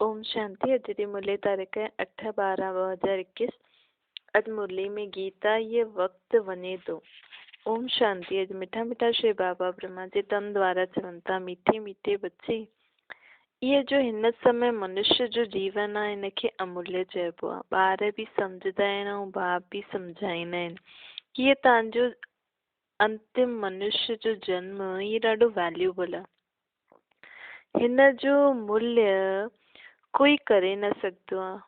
ओम शांति। अॼ जी मुरली तारीख़ 8/12/2021। अॼ मुरली में गीता ये वक्त वञे थो। ओम शांति। अॼ मिठा मिठा श्री बाबा ब्रह्मा जे तन द्वारा चवनि था, मीठे मीठे बच्चे, ये जो हिन समय मनुष्य जो जीवन आहे इनखे अमूल्य चइबो आहे। ॿार बि सम्झंदा आहिनि ऐं बाप बि सम्झाईंदा आहिनि कि ये तव्हांजो अंतिम मनुष्य जो जन्म ये ॾाढो वैल्यूएबल आहे। हिन जो मूल्य कोई करे न सकदो आहे।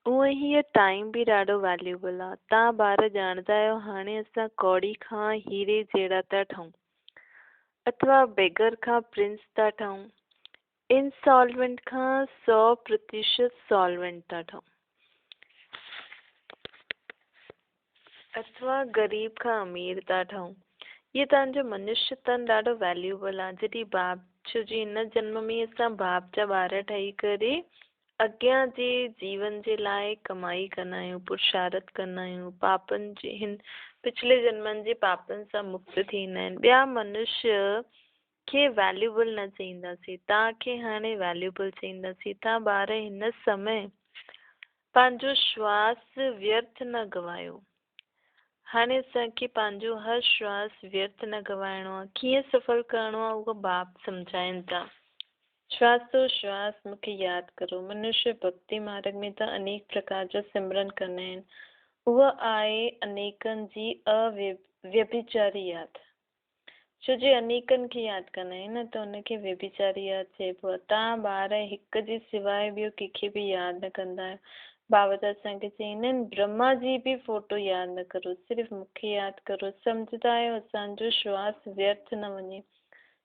उअं ही ये टाइम भी ॾाढो वैल्यूएबल आहे। तव्हां ॿार ॼाणदा आहियो, हाणे असां कौड़ी खां हीरे जहिड़ा था ठहूं अथवा बेगर खां प्रिंस था ठहूं, इनसॉल्वेंट खां 100% सॉल्वेंट था ठहूं, अथवा गरीब खां अमीर था ठहूं। ये तव्हांजो मनुष्य तन ॾाढो वैल्यूएबल आहे। जॾहिं बाप छो जी हिन जन्म में असां बाप जा ॿार ठही करे अॻियां जे जीवन जे लाइ कमाई कंदा आहियूं, पुरुषार्थ कंदा आहियूं, पापनि जे हिन पिछले जन्मनि जे पापनि सां मुक्त थींदा आहिनि। ॿिया मनुष्य खे वैल्यूएबल न चईंदासीं, तव्हांखे हाणे वैल्यूएबल चईंदासीं। तव्हां ॿार हिन समय पंहिंजो श्वास व्यर्थ न गवायो। हाणे असांखे पंहिंजो हर श्वास व्यर्थ न गवाइणो आहे। कीअं सफ़ल करिणो आहे उहो बाप सम्झाइनि था। श्वासो श्वास मूंखे यादि करो। मनुष्य भक्ति मार्ग में त अनेक प्रकार जा सिमरन कंदा आहिनि। उहा आहे अनेकनि जी अव्यभिचारी यादि। छो जे अनेकनि खे यादि कंदा आहिनि न, त उनखे व्यभिचारी यादि चइबो आहे। तव्हां ॿार हिक जे सवाइ ॿियो कंहिंखे बि यादि न कंदा आहियो। बाबा त असांखे चईंदा आहिनि, ब्रह्मा जी बि फोटो यादि न करो, सिर्फ़ु मूंखे यादि करो। सम्झंदा आहियो असांजो श्वास व्यर्थ न वञे।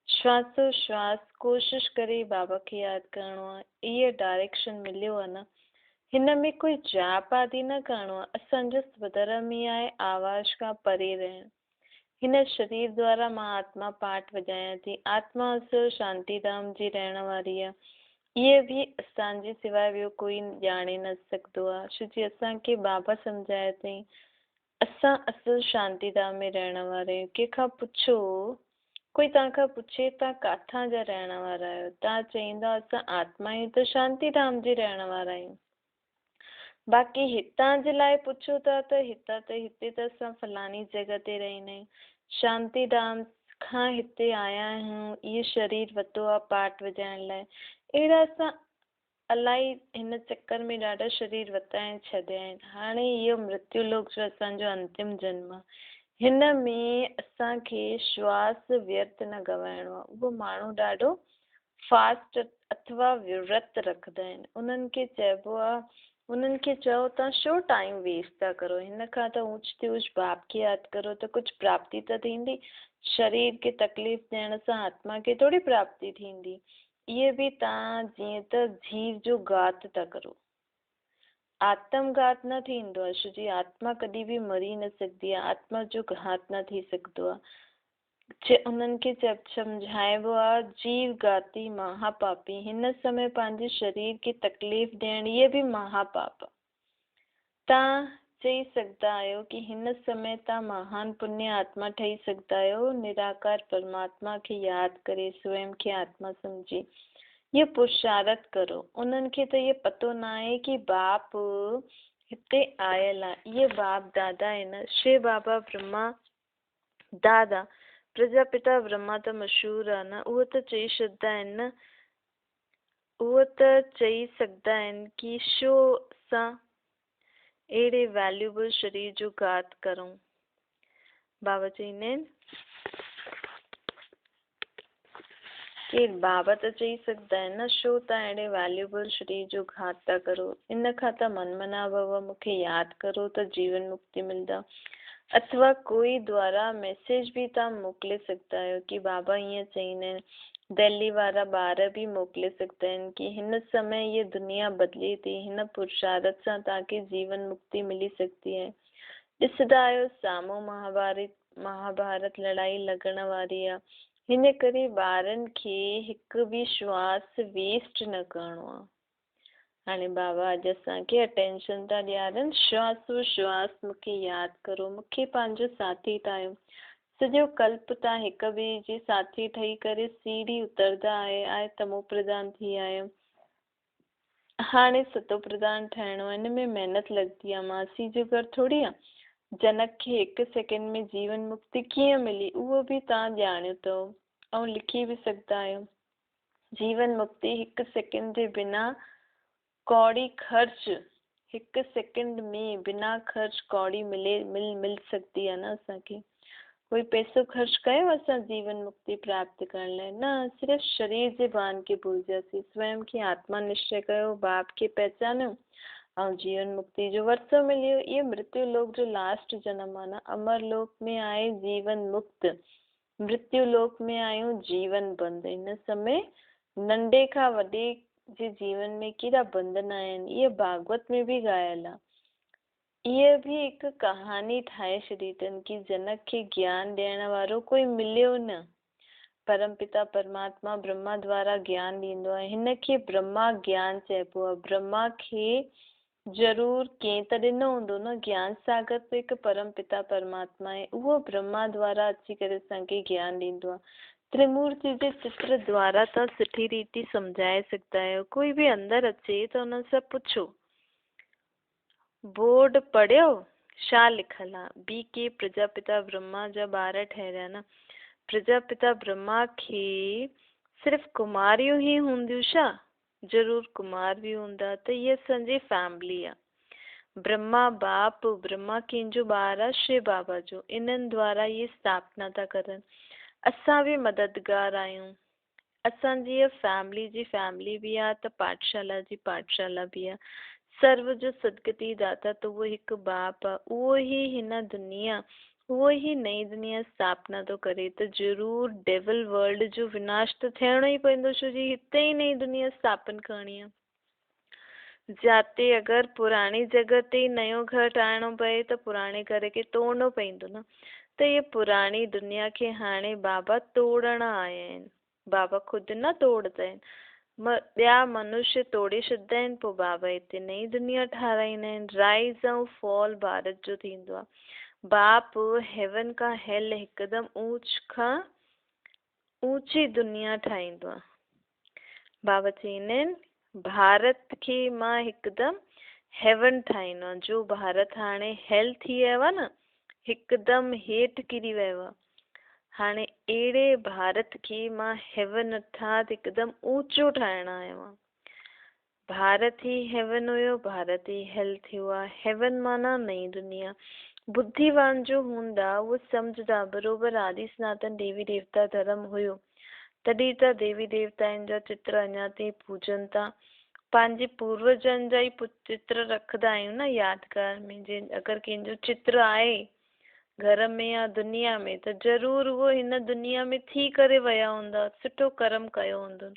श्वासो श्वास कोशिश करे बाबा खे यादि करिणो आहे। इहा डायरेक्शन मिलियो आहे न। हिन में कोई जाप आदि न करिणो आहे। असांजो स्वधर्म ई आहे आवाज़ खां परे रहणु। हिन शरीर द्वारा मां आत्मा पाठ वॼायां थी। आत्मा असुर शांतिधाम जी रहण वारी आहे। इहे बि असांजे सवाइ ॿियो कोई ॼाणे न सघंदो आहे। छो जी असांखे बाबा सम्झाया अथई असां असुर शांतिधाम में रहण वारा आहियूं। कंहिंखां पुछो, कोई तव्हांखां पुछे तव्हां किथां जा रहण वारा आहियो, तव्हां चईंदा असां आत्मा आहियूं त शांतिधाम जी रहण वारा आहियूं। बाक़ी हितां जे लाइ पुछो था त हिते त असां फलानी जॻह ते रहंदा आहियूं, शांतिधाम खां हिते आया आहियूं, इहो शरीर वरितो आहे पाठ वॼाइण लाइ। अहिड़ा असां इलाही हिन चक्कर में ॾाढा शरीर वरिता आहिनि, छॾिया आहिनि। हाणे इहो मृत्यु लोक जो असांजो अंतिम जन्म आहे। हिन में असांखे श्वास व्यर्थ न गवाइणो आहे। उहो माण्हू ॾाढो फास्ट अथवा विर्त रखंदा आहिनि। उन्हनि खे चइबो आहे, उन्हनि खे चओ तव्हां छो टाइम वेस्ट था करो, हिन खां त ऊच ते ऊच बाप खे यादि करो त कुझु प्राप्ति त थींदी। शरीर खे तकलीफ़ ॾियण सां आत्मा खे थोरी प्राप्ति थींदी। इहे बि तव्हां जीअं त जीव जो घात था करो। आत्मघात न थींदो आहे, छो जी आत्मा कॾहिं बि मरी न सघंदी आहे। आत्मा जो घात न थी सघंदो आहे। उन्हनि खे सम्झाइबो आहे जीव घाती महापापी। हिन समय पंहिंजे शरीर खे तकलीफ़ ॾियण इहे बि महापाप। तव्हां चई सघंदा आहियो कि हिन समय तव्हां महान पुण्य आत्मा ठही सघंदा आहियो। निराकार परमात्मा खे यादि करे स्वयं खे आत्मा सम्झी ये पुरुषार्थ करो। उन्हनि खे त इहो पतो न आहे कि बाप हिते आयल आहे। इहे बाप दादा आहिनि। श्री बाबा ब्रह्मा दादा प्रजापिता ब्रह्मा त मशहूरु आहे न। उहो त चई छॾंदा आहिनि न, उहो त चई सघंदा आहिनि कि छो असां अहिड़े वैल्यूएबल शरीर जो घात करूं। बाबा चईंदा आहिनि कि बाबा त चई सघंदा आहिनि न, छो तव्हां अहिड़े वैल्यूएबल शरीर जो घात था करो। इन खां त मनमना भव मूंखे यादि करो त जीवन मुक्ति मिलंदा। अथवा कोई द्वारा मैसेज बि तव्हां मोकिले सघंदा आहियो कि बाबा ईअं चईंदा आहिनि। दिल्ली वारा ॿार बि मोकिले सघंदा आहिनि कि हिन समय ये दुनिया बदिले थी, हिन पुरुषार्थ सां तव्हांखे जीवन मुक्ति मिली सघंदी आहे। ॾिसंदा आहियो साम्हूं महाभारत लड़ाई लॻण वारी आहे। हिन करे ॿारनि खे हिकु बि श्वास वेस्ट न करिणो आहे। हाणे बाबा अॼु असांखे अटेंशन था ॾियारनि। श्वासो श्वास मूंखे यादि करो, मूंखे पंहिंजो साथी ठाहियो। सॼो कल्प तव्हां हिक ॿिए जी साथी ठही करे सीढ़ी उतरंदा आहे तमो प्रधान थी आहियो। हाणे सतो प्रधान ठहिणो आहे, हिन में महिनत लॻंदी आहे, मासी जो घर थोड़ी आहे। जनक खे 1 सेकेंड में जीवन मुक्ति कीअं मिली उहो बि तव्हां ॼाणियो अथव ऐं लिखी बि सघंदा आहियो। जीवन मुक्ति 1 सेकेंड जे बिना कौड़ी ख़र्च 1 सेकेंड में बिना ख़र्च कौड़ी मिल सकती है ना असांखे। कोई पैसो ख़र्च कयो असां जीवन मुक्ति प्राप्त करण लाइ न, सिर्फ़ु शरीर जे भान खे भुलिजासीं, स्वयं खे आत्मा निश्चय कयो, बाप खे पहचानियो ऐं जीवन मुक्ति जो वरसो मिलियो। ये मृत्यु लोक जो लास्ट जन्म आहे न। अमर लोक में आए जीवन मुक्त, मृत्यु लोक में आयूं जीवन बंद। इन समय नंढे खां वॾे जे जीवन में केॾा बंधन आहिनि, इहे भागवत में भी ॻायल आहे। ये भी एक कहानी ठाहे छॾी अथनि कि जनक खे ज्ञान ॾियण वारो कोई मिलियो न। परमपिता परमात्मा ब्रह्मा द्वारा ज्ञान ॾींदो आहे, हिन खे ब्रह्मा ज्ञान चइबो आहे। ब्रह्मा खे ज़रूर कंहिं त ॾिनो हूंदो न, ज्ञान सागर त हिकु परमपिता परमात्मा आहे, उहो ब्रह्मा द्वारा अची करे असांखे ज्ञान ॾींदो आहे। त्रिमूर्ति जे चित्र द्वारा तव्हां सुठी रीति सम्झाए सघंदा आहियो। कोई बि अंदरि अचे त हुन सां पुछो, बोर्ड पढ़ियो छा लिखल आहे? बी के प्रजापिता ब्रह्मा जा ॿार ठहिया न। प्रजापिता ब्रह्मा खे सिर्फ़ु कुमारियूं ही हूंदियूं छा? ज़रूर कुमार भी हूंदा। त इहा असांजी फैमिली आहे। ब्रह्मा बाप, ब्रह्मा कंहिंजो ॿार आहे? शिव बाबा जो। इन्हनि द्वारा इहे स्थापना था करनि। असां भी मददगार आहियूं। असांजी इहा फैमिली जी फैमिली भी आहे त पाठशाला जी पाठशाला भी आहे। सर्व जो सदगति दाता त उहो हिकु बाप आहे। उहो ही हिन दुनिया, उहो ही नई दुनिया स्थापना थो करे। त ज़रूर डेविल वर्ल्ड जो विनाश त थियणो ई पवंदो, छो जी हिते ई नई दुनिया स्थापन करणी आहे। जाते अगरि पुराणी जॻह ते नयो घर ठाहिणो पए त पुराणे घर खे तोड़णो पवंदो न। त इहे पुराणी दुनिया खे हाणे बाबा तोड़ण आया आहिनि। बाबा ख़ुदि न तोड़दा आहिनि, ॿिया मनुष्य तोड़े छॾींदा आहिनि, पोइ बाबा हिते नई दुनिया ठाराईंदा आहिनि। राइज़ ऐं फॉल भारत जो थींदो आहे। बाप हेवन खां हेल हिकदमि ऊंच खां ऊंची दुनिया ठाहींदो आहे। बाबा चवंदा आहिनि भारत खे मां हिकदमि हेवन ठाहींदो आहे। जो भारत हाणे हेल थी वियो आहे न, हिकदमि हेठि किरी वियो आहे। हाणे अहिड़े भारत खे मां हेवन अर्थात हिकदमि ऊंचो ठाहिण आयो आहे। भारत ही हेवन हुयो, भारत ही हेल थियो आहे। हेवन माना नई दुनिया। बुद्धिवान जो हूंदा उहो सम्झदा बरोबर आदि सनातन देवी देवता धर्म हुयो, तॾहिं त देवी देवताउनि जा चित्र अञा ताईं पूजनि था। पंहिंजे पूर्वजनि जा ई चित्र रखंदा आहियूं न यादगार में। जे अगरि कंहिंजो चित्र आहे घर में या दुनिया में त ज़रूर उहो हिन दुनिया में थी करे विया हूंदा, सुठो कर्म कयो हूंदो।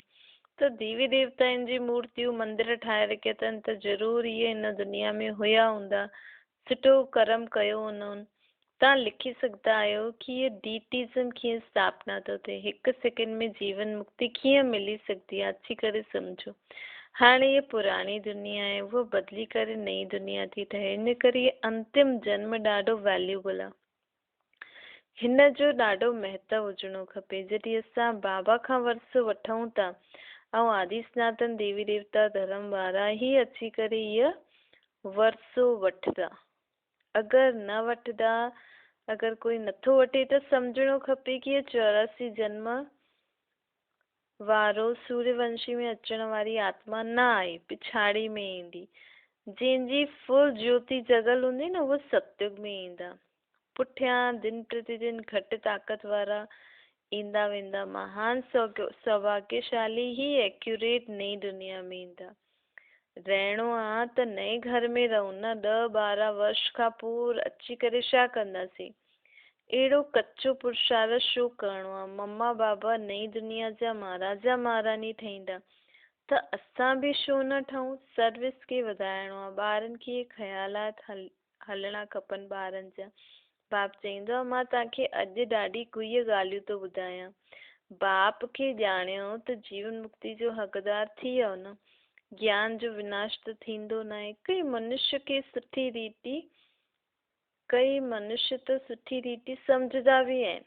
त देवी देवताउनि जी मूर्तियूं मंदिर ठाहे रखिया अथनि त ज़रूर इहे हिन दुनिया में हुया हूंदा, सुठो कर्म कयो हूंदो। तव्हां लिखी सघंदा आहियो कि इहे डीटीज़म कीअं स्थापना थो थिए, 1 सेकेंड में जीवन मुक्ति कीअं मिली सघंदी आहे, अची करे सम्झो। हाणे ये पुराणी दुनिया आहे, उहो बदिली करे नई दुनिया थी ठहे। इन करे इहे अंतिम जन्म ॾाढो वैल्यूबल आहे। हिन जो ॾाढो महत्व हुजणो खपे। जॾहिं असां बाबा खां वरसो वठूं था ऐं आदि सनातन देवी देवता धर्म वारा ही अची करे इहा वरसो वठंदा। अगरि न वठंदा, अगरि कोई नथो वठे त सम्झणो खपे कि इहे 84 जन्म वारो सूर्यवंशी में अचण वारी आत्मा न आहे, पिछाड़ी में ईंदी। जंहिंजी फुल ज्योति जगल हूंदी न, उहो सतयुग में ईंदा। पुठियां दिन प्रतिदिन घटि ताक़त वारा ईंदा वेंदा। महान सौभाग्यशाली ही एक्यूरेट नई दुनिया में ईंदा। रहणो आहे त नए घर में रहूं न, 10-12 वर्ष खां पोइ अची करे छा कंदासीं? अहिड़ो कच्चो पुरुषार्थ छो करिणो आहे? मम्मा बाबा नई दुनिया जा महाराजा महारानी ठहींदा त असां बि छो न ठहूं? सर्विस खे वधाइणो आहे। ॿारनि खे ख़्यालात हलणा खपनि ॿारनि जा। बाप चवंदो आहे मां तव्हांखे अॼु ॾाढी गुइया ॻाल्हियूं थो ॿुधायां। बाप खे ॼाणियो त जीवन मुक्ति जो हक़दार थी वियो न। ज्ञान जो विनाश त थींदो न आहे। कई मनुष्य खे सुठी रीति कई मनुष्य त सुठी रीति सम्झदा भी आहिनि,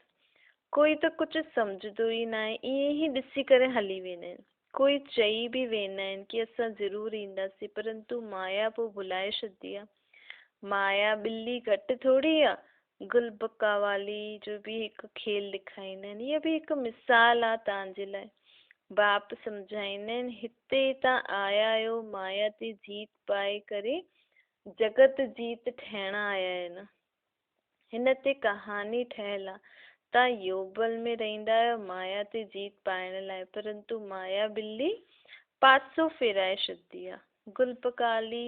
कोई त कुझु सम्झदो ई न आहे, ईअं ई ॾिसी करे हली वेंदा आहिनि। कोई चई भी वेंदा आहिनि की असां ज़रूरु ईंदासीं, परंतु माया पोइ भुलाए छॾंदी आहे। माया ॿिली घटि थोरी आहे। गुलबका वाली जो बि हिकु खेल ॾेखारींदा आहिनि। इहा बि हिकु मिसाल आहे तव्हांजे लाइ। बाप सम्झाईंदा आहिनि हिते तव्हां आया आहियो माया ते जीत पाए करे जगत जीत ठहिण आया आहिनि। हिन ते कहानी ठहियल आहे। तव्हां योबल में रहंदा आहियो माया ते जीत पाइण लाइ, परंतु माया ॿिली पासो फेराए छॾंदी आहे।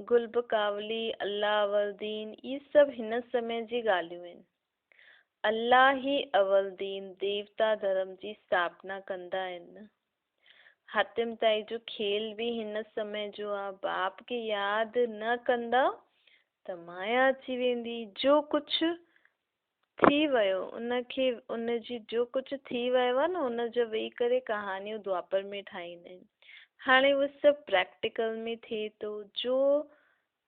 गुलबकावली, अल्लाहवलदीन, इहे सभु हिन समय जी ॻाल्हियूं आहिनि। अल्लाह ही अवलदीन देवता धर्म जी स्थापना कंदा आहिनि। हातिम ताई जो खेल बि हिन समय जो आहे। बाप खे यादि न कंदा त माया अची वेंदी। जो कुझु थी वियो उनखे उनजी जो कुझु थी वियो आहे न उनजो वेही करे कहानियूं द्वापर में ठाहींदा आहिनि। हाणे उहो सभु प्रैक्टिकल में थिए थो। जो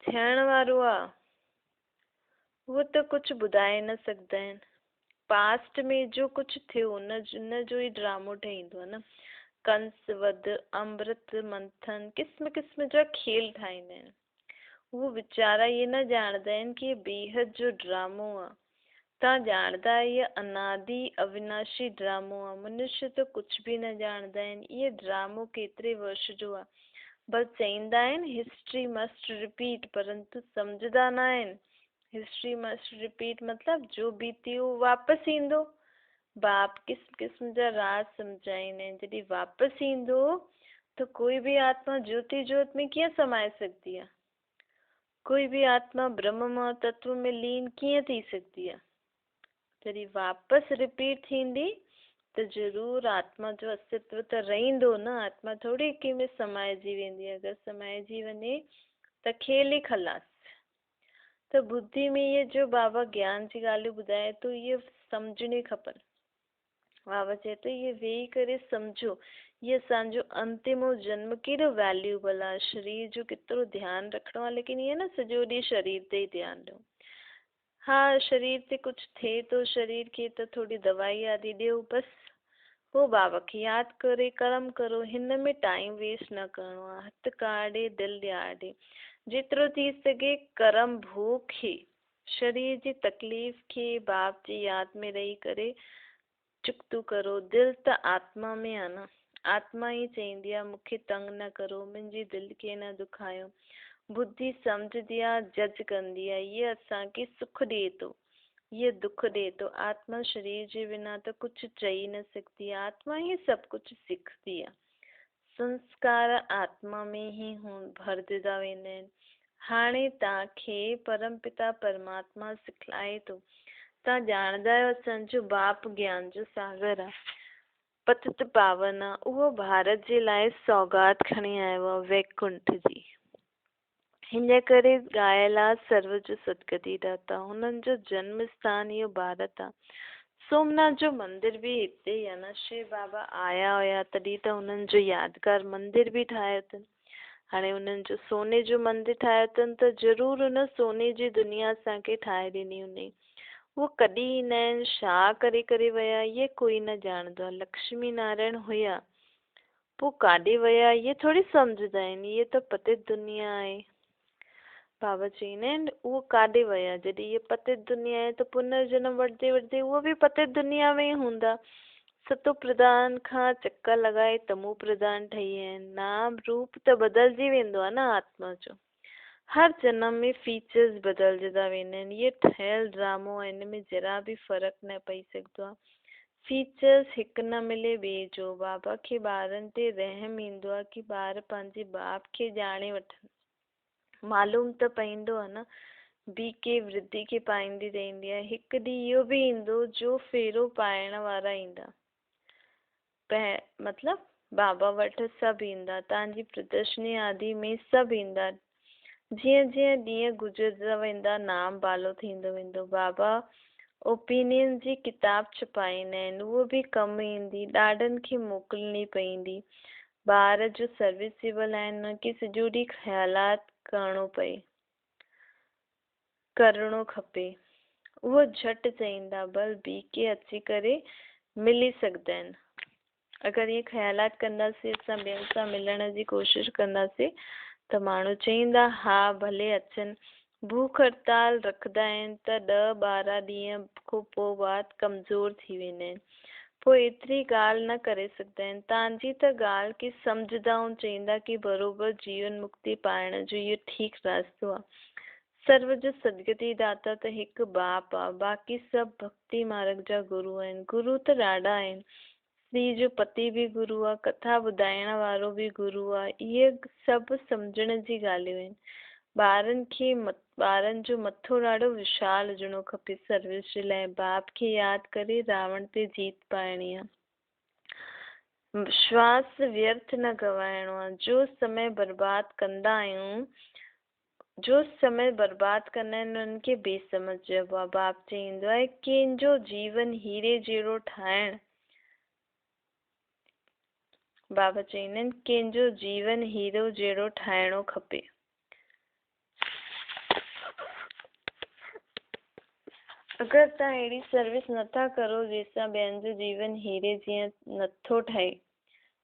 थियण वारो आहे उहो त कुझु ॿुधाए न सघंदा आहिनि। पास्ट में जो कुझु थियो उन जो ई ड्रामो ठहींदो आहे न। कंस वध, अमृत मंथन, क़िस्म क़िस्म जा खेल ठाहींदा आहिनि। उहो वीचारा इहे न ॼाणंदा आहिनि कि बेहद जो ड्रामो आहे। तव्हां ॼाणंदा इहे अनादि अविनाशी ड्रामो आहे। मनुष्य त कुझु बि न ॼाणंदा आहिनि। इहे ड्रामो केतिरे वर्ष जो आहे। बस चईंदा आहिनि हिस्ट्री मस्ट रिपीट, परंतु सम्झंदा न आहिनि। हिस्ट्री मस्ट रिपीट मतलब जो बीती उहो वापसि ईंदो। बाप क़िस्म क़िस्म जा राज सम्झाईंदा आहिनि। जॾहिं वापसि ईंदो त कोई बि आत्मा ज्योति जोत में कीअं समाए सघंदी आहे? कोई बि आत्मा ब्रह्म मां तत्व में लीन कीअं थी सघंदी आहे? जॾहिं वापसि रिपीट थींदी त ज़रूरु आत्मा जो अस्तित्व त रहंदो न। आत्मा थोरी कंहिं में समाइजी वेंदी। अगरि समाइजी वञे त खेल ई खलास। त बुद्धि में इहे जो बाबा ज्ञान जी ॻाल्हियूं ॿुधाए थो इहे सम्झणी खपनि। बाबा चए थो इहे वेही करे सम्झो। इहे असांजो अंतिमो जन्म केॾो वैल्यूएबल आहे। शरीर जो केतिरो ध्यानु रखिणो आहे, लेकिन इहे न सॼो ॾींहुं शरीर ते ई ध्यानु ॾियो। हा शरीर ते कुझु थिए थो शरीर खे त थोरी दवाई आदि ॾियो बसि। पोइ बाबा खे यादि करे कर्म करो। हिन में टाइम वेस्ट न करिणो आहे। हथु काढ़े दिलि ॾियारे जेतिरो थी सघे कर्म भोग खे शरीर जी तकलीफ़ खे बाप जी यादि में रही करे चुकतू करो। दिलि त आत्मा में आहे न। आत्मा ई चईंदी आहे मूंखे तंग न करो, मुंहिंजी दिलि खे न दुखायो। बुद्धि सम्झदी आहे, जज कंदी आहे। इहे असांखे सुख ॾिए थो, इहे दुख ॾिए थो। आत्मा शरीर जे बिना त कुझु चई न सघंदी। आत्मा ई सभु कुझु सिखंदी आहे। संस्कार आत्मा में ई भरजंदा वेंदा आहिनि। हाणे तव्हांखे परमपिता परमात्मा सिखलाए थो। तव्हां ॼाणंदा आहियो असांजो बाप ज्ञान जो सागर आहे, पतित पावन आहे। उहो भारत जे लाइ सौगात खणी आयो आहे वैकुंठ जी। हिन करे ॻायल आहे सर्व जो सदगति दाता। हुननि जो जन्म स्थान इहो भारत आहे। सोमनाथ जो मंदिर बि हिते ई आहे न। शिव बाबा आया हुया तॾहिं त हुननि जो यादगार मंदिर बि ठाहियो अथनि। हाणे हुननि जो सोने जो मंदिर ठाहियो अथनि त ज़रूरु हुन सोने जी दुनिया असांखे ठाहे ॾिनी हुनई। उहो कॾहिं ईंदा आहिनि, छा करे विया, इहे कोई न ॼाणंदो आहे। लक्ष्मी नारायण हुया, पोइ काॾे विया इहे थोरी सम्झंदा आहिनि। इहे त पतित दुनिया आहे। बाबा चईंदा आहिनि उहो काॾे विया। जॾहिं इहे पतित दुनिया आहे त पुनर्जन्म वठंदे वठंदे उहो बि पतित दुनिया में ई हूंदा। सतो प्रधान खां चक्कर लॻाए तमो प्रधान ठही विया आहिनि। नाम रूप त बदिलजी वेंदो आहे न आत्मा जो। हर जन्म में फीचर्स बदिलजंदा वेंदा आहिनि। इहे ठहियल ड्रामो आहे। हिन में जरा बि फ़र्क़ु न पई सघंदो आहे। फीचर्स हिकु न मिले ॿिए जो। बाबा खे ॿारनि ते रहम ईंदो आहे कि ॿार पंहिंजे बाप खे ॼाणे वठनि। मालूम त पवंदो आहे न। ॿी के वृद्धि खे पाईंदी रहंदी आहे। हिकु ॾींहुं इहो बि ईंदो जो फेरो पाइण वारा ईंदा। मतलब बाबा वटि सभु ईंदा। तव्हांजी प्रदर्शनी आदि में सभु ईंदा। जीअं जीअं ॾींहं गुज़रंदा वेंदा नाम बालो थींदो वेंदो। बाबा ओपिनियन जी किताब छपाईंदा आहिनि। उहो बि कमु ईंदी। ॾाढनि खे मोकिलणी पवंदी। ॿार जो सर्विसेबल आहिनि न कि सॼो ॾींहुं ख़्यालात करिणो खपे। उहो झटि चईंदा। बस ॿी के अची करे मिली सघंदा आहिनि। अगर ये ख़्यालात कंदासीं असां ॿियनि सां मिलण जी कोशिशि कंदासीं त माण्हू चईंदा हा भले अचनि। भूख हड़ताल रखंदा आहिनि त 10-12 ॾींहं खां पोइ बाद कमज़ोर थी वेंदा आहिनि। पोइ एतिरी ॻाल्हि न करे सघंदा आहिनि। तव्हांजी त ॻाल्हि की सम्झंदा ऐं चईंदा की बराबरि जीवन मुक्ति पाइण जो इहो ठीकु रास्तो आहे। सर्व जो सदगति दाता त हिकु बाप आहे, बाक़ी सभु भक्ति मार्ग जा गुरू आहिनि। गुरू त ॾाढा आहिनि। स्त्री जो पति बि गुरू आहे, कथा ॿुधाइण वारो बि गुरू आहे। इहे सभु सम्झण जी ॻाल्हियूं आहिनि। ॿारनि जो मथो ॾाढो विशाल हुजणो खपे सर्विस जे लाइ। बाप खे यादि करे रावण ते जीत पाइणी आहे। श्वास व्यर्थ न गवाइणो आहे। जो समय बर्बाद कंदा आहियूं, जो समय बर्बाद कंदा आहिनि उन्हनि खे बेसमझ चइबो आहे। बाप चईंदो आहे कंहिंजो जीवन हीरे जहिड़ो ठाहिण, बाबा चईंदा आहिनि कंहिंजो जीवन हीरो जहिड़ो ठाहिणो खपे। अगरि तव्हां अहिड़ी सर्विस नथा करो जंहिंसां ॿियनि जो जीवन हीरे जीअं नथो ठहे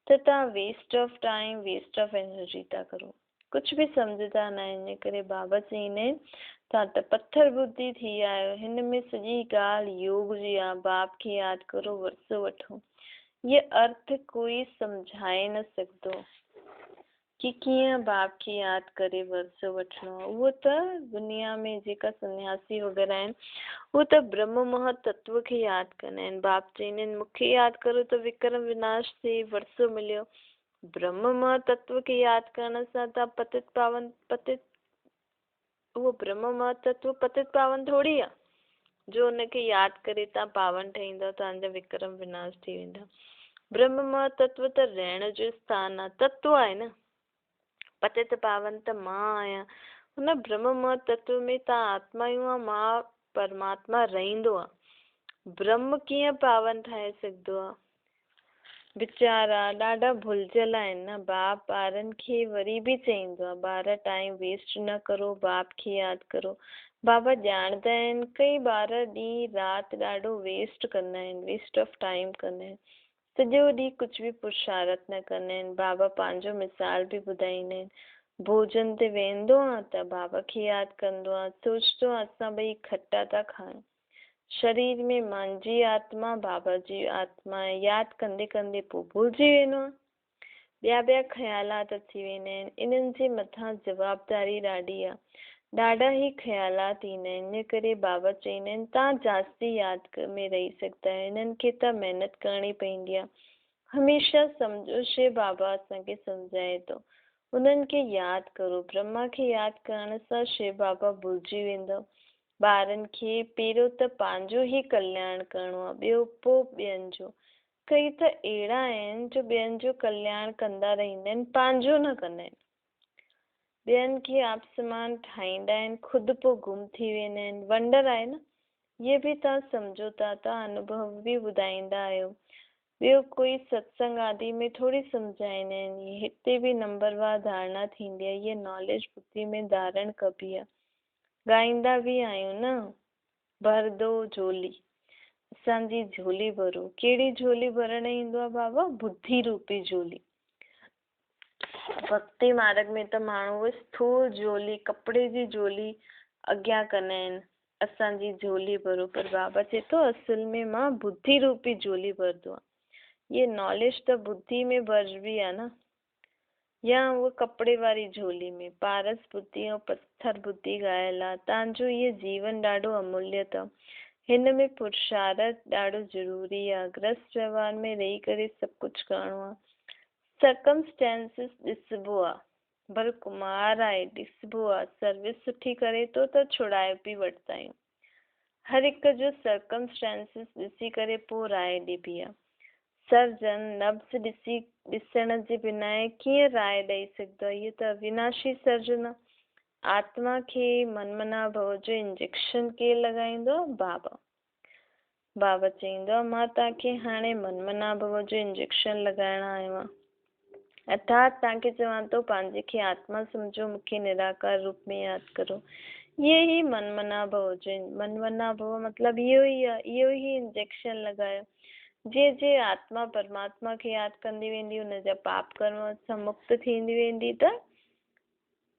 त तव्हां waste of time, waste of energy था करो। कुझु बि सम्झंदा न आहिनि। इन करे बाबा चईंदा आहिनि तव्हां त पत्थर बुद्धि थी विया आहियो। हिन में सॼी ॻाल्हि योग जी आहे। बाप खे यादि करो, वरसो वठो। ये अर्थ कोई सम्झाए न सघंदो कि कीअं बाप खे यादि करे वरसो वठिणो आहे। उहो त दुनिया में जेका सन्यासी वग़ैरह आहिनि उहो त ब्रह्म महतत्व खे यादि कंदा आहिनि। बाप चईंदा आहिनि मूंखे यादि करो त विक्रम विनाश थिए, वरसो मिलियो। ब्रह्म महतत्व खे यादि करण सां तव्हां पतित पावन उहो ब्रह्म महतत्व पतित पावन थोड़ी आहे जो उनखे यादि करे तव्हां पावन ठहींदव, तव्हांजा विक्रम विनाश थी वेंदा। ब्रह्म महतत्व त रहण जो स्थान आहे, तत्व आहे न। पतित पावन त मां आहियां। हुन ब्रह्म महतत्व में तव्हां आत्मा आहियूं, मां परमात्मा रहंदो आहे। ब्रह्म कीअं पावन ठाहे सघंदो आहे? वीचारा ॾाढा भुलिजियल आहिनि न। बाप ॿारनि खे वरी बि चईंदो आहे ॿार टाइम वेस्ट न करो, बाप खे यादि करो। बाबा ॼाणंदा आहिनि कई ॿार ॾींहुं राति ॾाढो वेस्ट कंदा आहिनि, वेस्ट ऑफ टाइम कंदा आहिनि। सॼो ॾींहुं कुझु बि पुरुषारत न कंदा आहिनि। बाबा पंहिंजो मिसाल बि ॿुधाईंदा आहिनि। भोजन ते वेंदो आहे त बाबा खे यादि कंदो आहे, सोचंदो आहे असां ॿई इकट्ठा था खाऊं। शरीर में मुंहिंजी आत्मा, बाबा जी आत्मा यादि कंदे कंदे पोइ भुलिजी वेंदो आहे। ॿिया ख़्यालात अची वेंदा आहिनि। इन्हनि जे मथां जवाबदारी ॾाढी आहे। ॾाढा ई ख़्यालात ईंदा आहिनि। इन करे बाबा चईंदा आहिनि तव्हां जास्ती यादि में रही सघंदा आहियो। इन्हनि खे त महिनत करणी पवंदी आहे। हमेशह सम्झो शइ बाबा असांखे सम्झाए थो, उन्हनि खे यादि करो। ब्रह्मा खे यादि करण सां शिव बाबा भुलिजी वेंदव। ॿारनि खे पहिरियों त पंहिंजो ई कल्याण करिणो आहे, ॿियो पोइ ॿियनि जो। कई त अहिड़ा आहिनि जो ॿियनि जो कल्याण कंदा रहंदा आहिनि, पंहिंजो न कंदा आहिनि। ॿियनि खे आप समान ठाहींदा आहिनि, ख़ुदि पोइ गुम थी वेंदा आहिनि। वंडर आहे न। इहे बि तव्हां सम्झो था, तव्हां अनुभव बि ॿुधाईंदा आहियो। ॿियो कोई सत्संग आदि में थोरी सम्झाईंदा आहिनि। हिते बि नंबरवार धारणा थींदी आहे। इहा नॉलेज बुद्धि में धारण कबी आहे। ॻाईंदा बि आहियूं न, भर दो झोली, असांजी झोली भरो। कहिड़ी झोली भरण ईंदो आहे बाबा? बुद्धि रूपी झोली। भक्ति मार्ग में त माण्हू स्थूल झोली, कपिड़े जी झोली अॻियां कंदा आहिनि, असांजी झोली भरो। पर बाबा चए थो असुल में मां बुद्धि रूपी झोली भरदो आहे। ये नॉलेज त बुद्धि में भरबी आहे न, या उहा कपिड़े वारी झोली में। पारस बुद्धि ऐं पत्थर बुद्धि ॻाल्हि आहे। तव्हांजो इहो जीवन ॾाढो अमूल्य अथव। हिन में पुरुषारत ॾाढो ज़रूरी आहे। गृहस्थ व्यवहार में रही करे सभु कुझु करिणो आहे। सर्कमस्टेंसिस ॾिसबो आहे, भल कुमार आहे ॾिसबो आहे, सर्विस सुठी करे थो त छुड़ाए बि वठंदा आहियूं। हर हिक जो सर्कमस्टेंसिस ॾिसी करे पोइ राय ॾिबी आहे। सर्जन नब्ज़ ॾिसण जे बिना कीअं राय ॾेई सघंदो आहे? इहो त अविनाशी सर्जन आहे। आत्मा खे मनमना भव जो इंजेक्शन केरु लॻाईंदो? बाबा। बाबा चईंदो आहे मां तव्हांखे हाणे मनमना भव जो इंजेक्शन लॻाइण आयो आहियां। अर्थात तव्हांखे चवां थो पंहिंजे खे आत्मा सम्झो, मूंखे निराकार रूप में यादि करो। इहे ई मनमना भव जो, मनमना भव मतिलबु इहो ई आहे। इहो ई इंजेक्शन लॻायो। जे जे आत्मा परमात्मा खे यादि कंदी वेंदी उन जा पाप कर्म सां मुक्त थींदी वेंदी त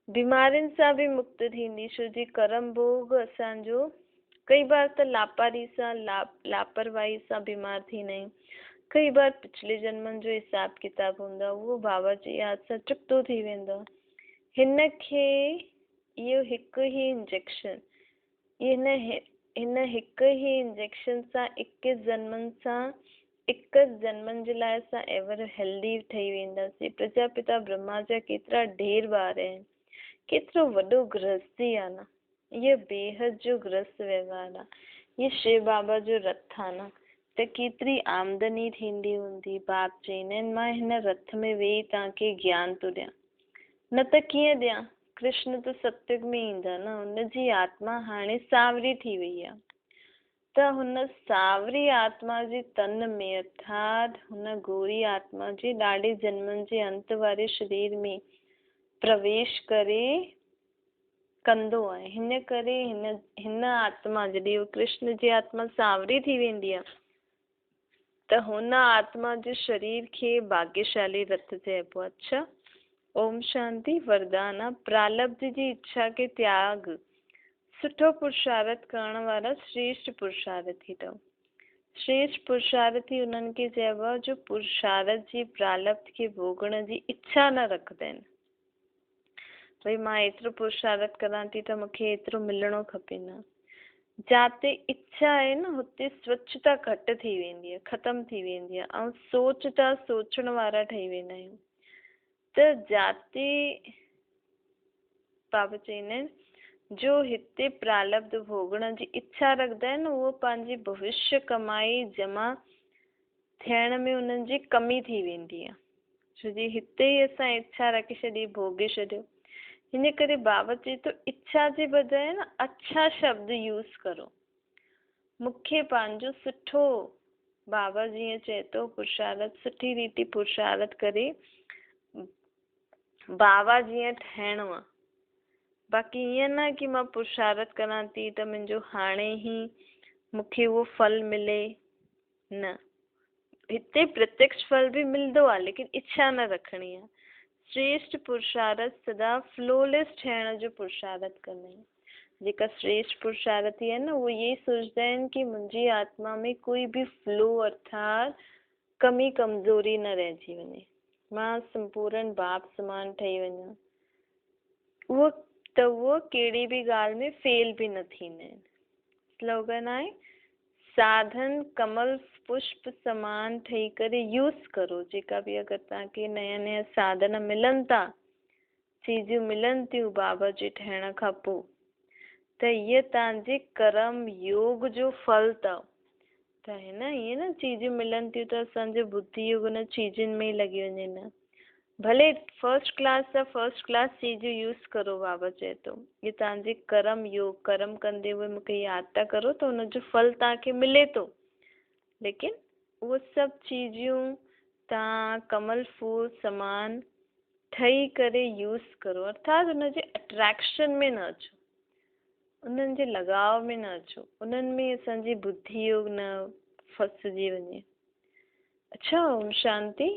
बीमारियुनि सां बि मुक्त थींदी। छो जी कर्म भोग असांजो कई बार त लापरवाही सां बीमार थींदा आहियूं। कई बार पिछले जन्मनि जो हिसाब किताब हूंदो आहे, उहो बाबा जी यादि सां चुकतो थी वेंदो आहे। हिन खे इहो हिकु ई इंजेक्शन, हिन हिकु ई इंजेक्शन सां 21 जन्मनि सां 21 जन्मनि जे लाइ असां एवर हेल्दी ठही वेंदासीं। प्रजापिता ब्रह्मा जा केतिरा ढेर ॿार आहिनि, केतिरो वॾो गृहस्थी आहे न, इहो बेहद जो गृहस्थ व्यवहार आहे, इहो शिव बाबा जो रथ आहे न, त केतिरी आमदनी थींदी हूंदी। बाप चईंदा आहिनि मां हिन रथ में वेही तव्हांखे ज्ञान थो ॾियां, न त कीअं ॾियां, कृष्ण त सत्युग में ईंदा न, हुनजी आत्मा हाणे सावरी थी वई आहे, त हुन सावरी आत्मा जे तन में अर्थात हुन गोरी आत्मा जे ॾाढे जन्मनि जे अंत वारे शरीर में प्रवेश करे कंदो आहे। हिन करे हिन आत्मा जॾहिं उहो कृष्ण जी आत्मा सावरी थी वेंदी आहे त हुन आत्मा जे शरीर खे भाग्यशाली रथ चइबो आहे। अच्छा, ओम शांति। वरदान आहे प्रारब्ध जी इच्छा के त्याग सुठो पुरुषार्थ करण वारा श्रेष्ठ पुरुषार्थी अथव। श्रेष्ठ पुरुषार्थी उन्हनि खे चइबो आहे जो पुरुषार्थ जी प्रारब्ध खे भोगण जी इच्छा न रखंदा आहिनि। भई मां एतिरो पुरुषार्थ करां थी त मूंखे एतिरो मिलणो खपे न। जाते इच्छा आहे न हुते स्वच्छता घटि थी वेंदी आहे, ख़तमु थी वेंदी आहे, ऐं सोचण वारा ठही वेंदा आहियूं। त जाते बाबा चईंदा आहिनि जो हिते प्रारब्ध भोगण जी इच्छा रखंदा आहिनि उहो पंहिंजी भविष्य कमाई जमा थियण में उन्हनि जी कमी थी वेंदी आहे। छो जी हिते ई असां इच्छा रखी छॾी, भोगे छॾियो। हिन करे बाबा चए थो इच्छा जे बजाए न अच्छा शब्द यूज़ करो। मूंखे पंहिंजो सुठो, बाबा जीअं चए थो पुरुषार्थ सुठी रीति पुरुषार्थ करे बाबा जीअं ठहिणो आहे। बाक़ी ईअं न कि मां पुरुषार्थ करां थी त मुंहिंजो हाणे ई मूंखे उहो फल मिले, न। हिते प्रत्यक्ष फल बि मिलंदो आहे लेकिन इच्छा न रखणी आहे। श्रेष्ठ पुरुषार्थ सदा फ्लोलेस ठहिण जो पुरुषार्थ कंदा आहिनि। जेका श्रेष्ठ पुरुषार्थी आहिनि न उहे इहे सोचंदा आहिनि कि मुंहिंजी आत्मा में कोई बि फ्लो अर्थात कमी कमज़ोरी न रहिजी वञे, मां संपूर्ण बाप समान ठही वञा। उहो कहिड़ी बि ॻाल्हि में फेल बि न थींदा आहिनि। स्लोगन आहे साधन कमल पुष्प समान ठही करे यूज़ करो। जेका बि अगरि तव्हांखे नया नया साधन मिलनि था, चीजूं मिलनि थियूं बाबा जे ठहिण खां पोइ, त इहे तव्हांजे कर्म योग जो फल अथव। त हिन ईअं न चीजूं मिलनि थियूं त असांजो बुद्धि योग उन चीजुनि में ई लॻी वञे न। भले फर्स्ट क्लास चीजूं यूज़ करो, बाबा चए थो इहे तव्हांजे कर्म योग, कर्म कंदे हुए मूंखे यादि था करो त हुनजो फल तव्हांखे मिले थो। लेकिन उहे सभु चीजूं तव्हां कमल फूल समान ठही करे यूज़ करो, अर्थात हुनजे अट्रैक्शन में न अचो, उन्हनि जे लगाव में न अचो, उन्हनि में असांजी बुद्धि योग न फसिजी वञे। अच्छा, ओम शांति।